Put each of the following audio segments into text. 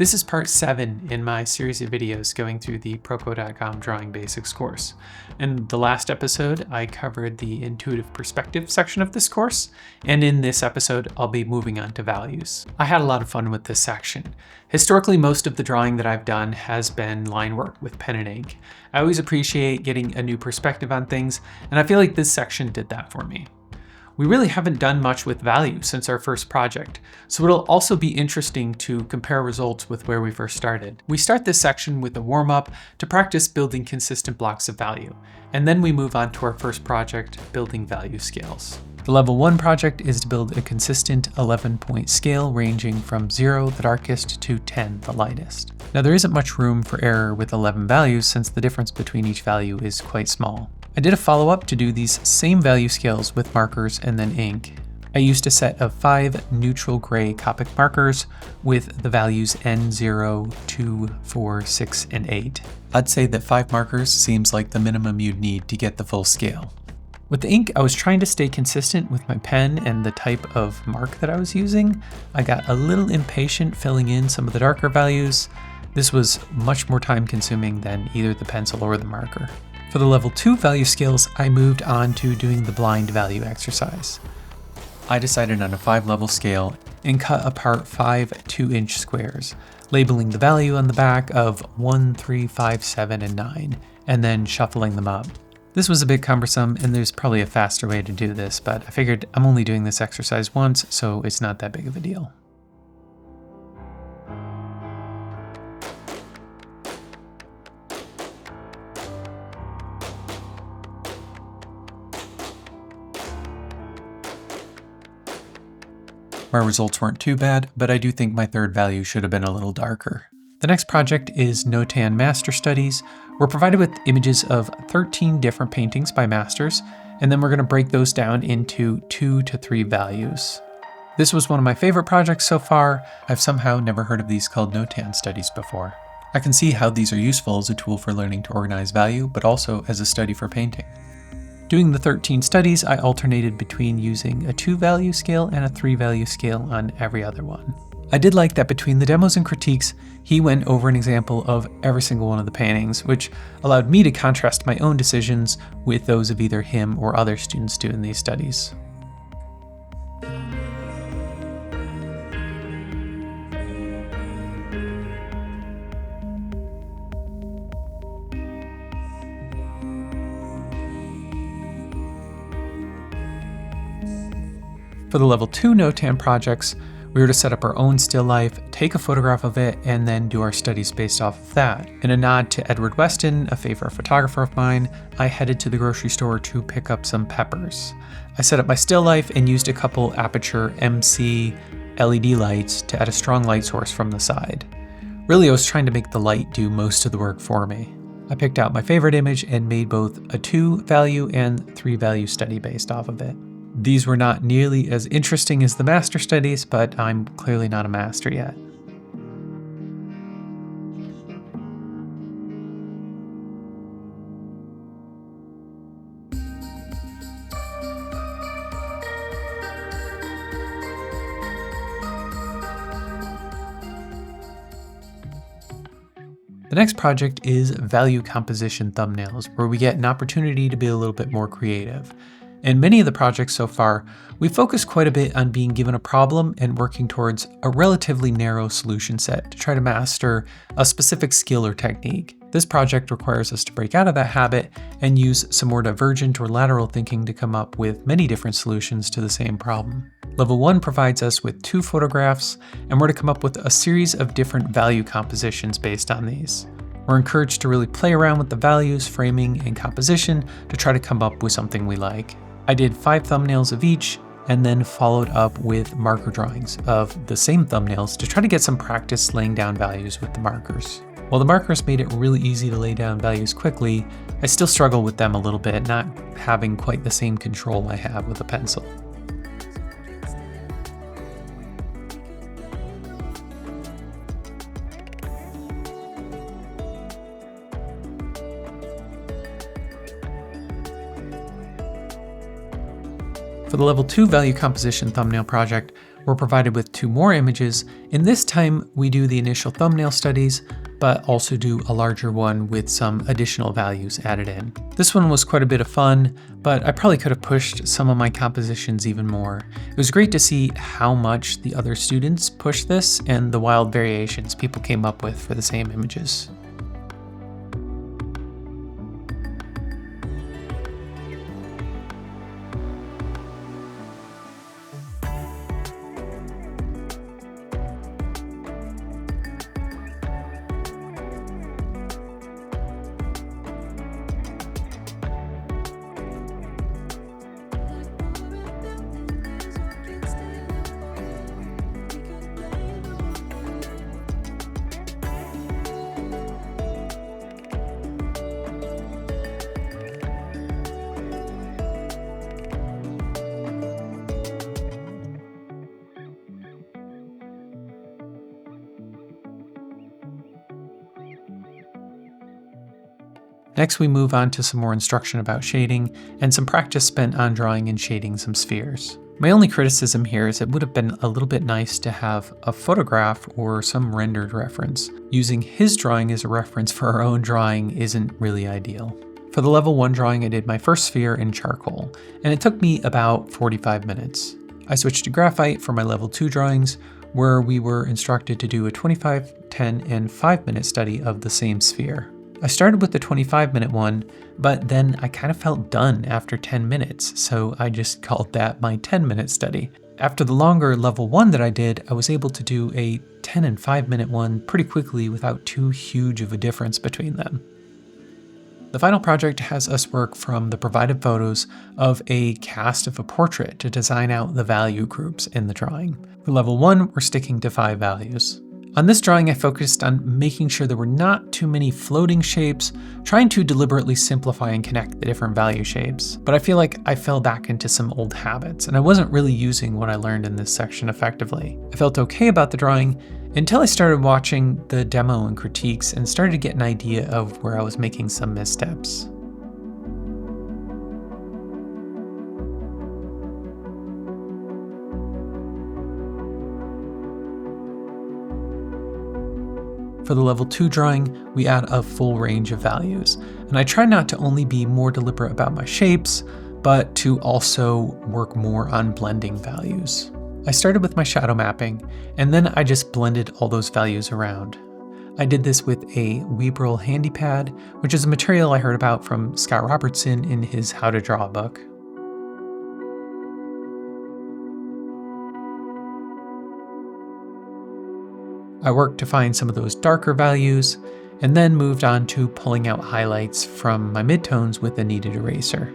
This is part 7 in my series of videos going through the Proco.com Drawing Basics course. In the last episode, I covered the intuitive perspective section of this course, and in this episode, I'll be moving on to values. I had a lot of fun with this section. Historically, most of the drawing that I've done has been line work with pen and ink. I always appreciate getting a new perspective on things, and I feel like this section did that for me. We really haven't done much with value since our first project, so it'll also be interesting to compare results with where we first started. We start this section with a warm-up to practice building consistent blocks of value, and then we move on to our first project, building value scales. The level 1 project is to build a consistent 11-point scale ranging from 0, the darkest, to 10, the lightest. Now there isn't much room for error with 11 values since the difference between each value is quite small. I did a follow-up to do these same value scales with markers and then ink. I used a set of 5 neutral gray Copic markers with the values N0, 2, 4, 6, and 8. I'd say that 5 markers seems like the minimum you'd need to get the full scale. With the ink, I was trying to stay consistent with my pen and the type of mark that I was using. I got a little impatient filling in some of the darker values. This was much more time consuming than either the pencil or the marker. For the level 2 value scales, I moved on to doing the blind value exercise. I decided on a 5-level scale and cut apart 5 2-inch squares, labeling the value on the back of 1, 3, 5, 7, and 9, and then shuffling them up. This was a bit cumbersome, and there's probably a faster way to do this, but I figured I'm only doing this exercise once, so it's not that big of a deal. My results weren't too bad, but I do think my third value should have been a little darker. The next project is Notan Master Studies. We're provided with images of 13 different paintings by masters, and then we're going to break those down into 2 to 3 values. This was one of my favorite projects so far. I've somehow never heard of these called Notan Studies before. I can see how these are useful as a tool for learning to organize value, but also as a study for painting. Doing the 13 studies, I alternated between using a 2-value scale and a 3-value scale on every other one. I did like that between the demos and critiques, he went over an example of every single one of the paintings, which allowed me to contrast my own decisions with those of either him or other students doing these studies. For the level 2 Notan projects, we were to set up our own still life, take a photograph of it, and then do our studies based off of that. In a nod to Edward Weston, a favorite photographer of mine, I headed to the grocery store to pick up some peppers. I set up my still life and used a couple Aperture MC LED lights to add a strong light source from the side. Really, I was trying to make the light do most of the work for me. I picked out my favorite image and made both a 2-value and 3-value study based off of it. These were not nearly as interesting as the master studies, but I'm clearly not a master yet. The next project is value composition thumbnails, where we get an opportunity to be a little bit more creative. In many of the projects so far, we focus quite a bit on being given a problem and working towards a relatively narrow solution set to try to master a specific skill or technique. This project requires us to break out of that habit and use some more divergent or lateral thinking to come up with many different solutions to the same problem. Level 1 provides us with 2 photographs, and we're to come up with a series of different value compositions based on these. We're encouraged to really play around with the values, framing, and composition to try to come up with something we like. I did 5 thumbnails of each, and then followed up with marker drawings of the same thumbnails to try to get some practice laying down values with the markers. While the markers made it really easy to lay down values quickly, I still struggle with them a little bit, not having quite the same control I have with a pencil. For the level 2 value composition thumbnail project, we're provided with 2 more images, and this time we do the initial thumbnail studies, but also do a larger one with some additional values added in. This one was quite a bit of fun, but I probably could have pushed some of my compositions even more. It was great to see how much the other students pushed this and the wild variations people came up with for the same images. Next, we move on to some more instruction about shading and some practice spent on drawing and shading some spheres. My only criticism here is it would have been a little bit nice to have a photograph or some rendered reference. Using his drawing as a reference for our own drawing isn't really ideal. For the level 1 drawing, I did my first sphere in charcoal, and it took me about 45 minutes. I switched to graphite for my level 2 drawings, where we were instructed to do a 25, 10, and 5-minute study of the same sphere. I started with the 25-minute one, but then I kind of felt done after 10 minutes, so I just called that my 10-minute study. After the longer level 1 that I did, I was able to do a 10 and 5-minute one pretty quickly without too huge of a difference between them. The final project has us work from the provided photos of a cast of a portrait to design out the value groups in the drawing. For level 1, we're sticking to 5 values. On this drawing, I focused on making sure there were not too many floating shapes, trying to deliberately simplify and connect the different value shapes. But I feel like I fell back into some old habits, and I wasn't really using what I learned in this section effectively. I felt okay about the drawing until I started watching the demo and critiques and started to get an idea of where I was making some missteps. For the level 2 drawing, we add a full range of values, and I try not to only be more deliberate about my shapes, but to also work more on blending values. I started with my shadow mapping, and then I just blended all those values around. I did this with a Weebrel handy pad, which is a material I heard about from Scott Robertson in his How to Draw book. I worked to find some of those darker values, and then moved on to pulling out highlights from my midtones with a kneaded eraser.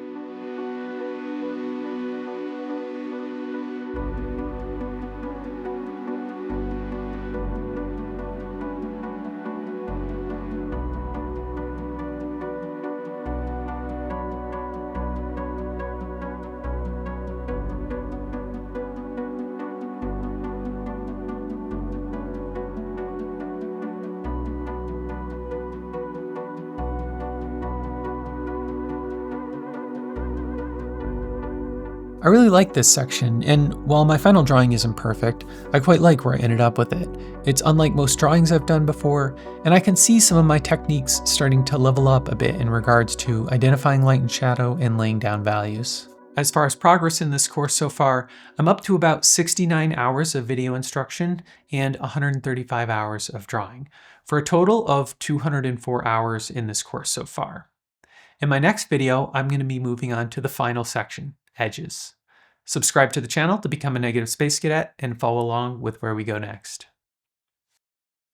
I really like this section, and while my final drawing isn't perfect, I quite like where I ended up with it. It's unlike most drawings I've done before, and I can see some of my techniques starting to level up a bit in regards to identifying light and shadow and laying down values. As far as progress in this course so far, I'm up to about 69 hours of video instruction and 135 hours of drawing, for a total of 204 hours in this course so far. In my next video, I'm going to be moving on to the final section, edges. Subscribe to the channel to become a Negative Space Cadet and follow along with where we go next.